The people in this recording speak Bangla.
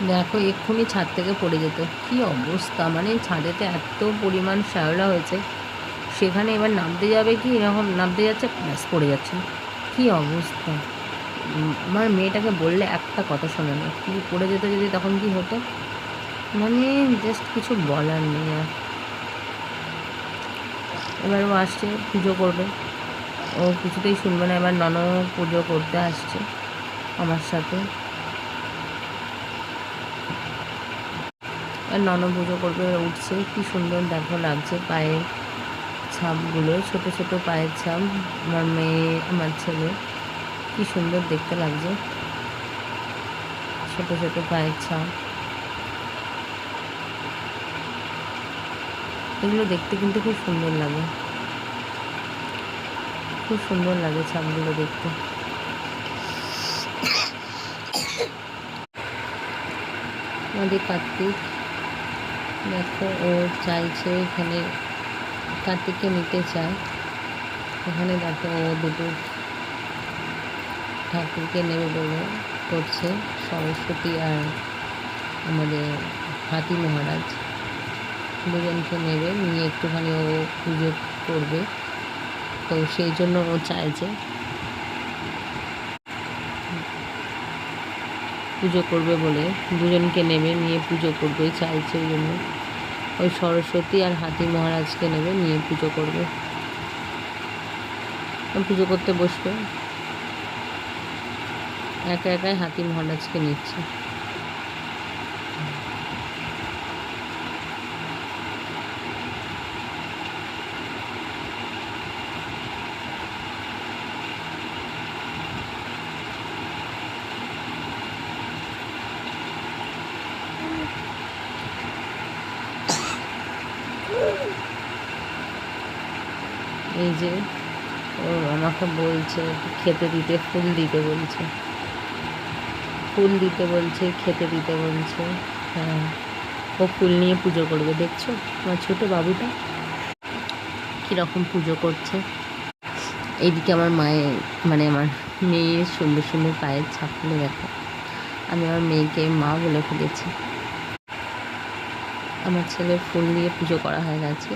দেখো এক্ষুনি ছাদ থেকে পড়ে যেত, কি অবস্থা, মানে ছাদেতে এত পরিমাণ শ্যাওলা হয়েছে, সেখানে এবার নামতে যাবে কি এরকম নামতে যাচ্ছে, ব্যাস পড়ে যাচ্ছে, কি অবস্থা। আমার মেয়েটাকে বললে একটা কথা শোনে না, কি পড়ে যেত যদি তখন কি হতো, মানে জাস্ট কিছু বলার নেই আর। এবার ও আসছে পুজো করবে, ও কিছুতেই শুনবে না, এবার পুজো করতে আসছে আমার সাথে, আর পুজো করবে, উঠছে, কি সুন্দর দেখো লাগছে পায়ের ছাপগুলো, ছোট ছোট পায়ের ছাপ, আমার মেয়ে আমার ছেলে, কি সুন্দর দেখতে লাগছে, ছোট ছোট পায়ের ছাপ, এগুলো দেখতে কিন্তু খুব সুন্দর লাগে, খুব সুন্দর লাগে ছাপগুলো দেখতে। আমাদের কার্তিক, দেখো ও চাইছে এখানে, কার্তিককে নিতে চায়, এখানে দেখো ও দুটো ঠাকুরকে নেবে বলে করছে, সরস্বতী আর আমাদের হাতি মহারাজ দুজনকে নেবে, নিয়ে একটুখানি ও পুজো করবে, তো সেই জন্য ও চাইছে পুজো করবে বলে, দুজনকে নেবে নিয়ে পুজো করবে চাইছে, ওই জন্য ওই সরস্বতী আর হাতি মহারাজকে নেবে নিয়ে পুজো করবে, পুজো করতে বসবে, একা একাই হাতি মহারাজকে নিচ্ছে। এই যে ও আমাকে বলছে খেতে দিতে, ফুল দিতে বলছে, ফুল দিতে বলছে, খেতে দিতে বলছে, হ্যাঁ ও ফুল নিয়ে পুজো করবে, দেখছো আমার ছোট বাবুটা কীরকম পুজো করছে। এইদিকে আমার মায়ের, মানে আমার মেয়ের সুন্দর সুন্দর পায়ের ছাপগুলো দেখো, আমি আমার মেয়েকে মা বলে ফেলেছি। আমার ছেলের ফুল দিয়ে পুজো করা হয়ে গেছে,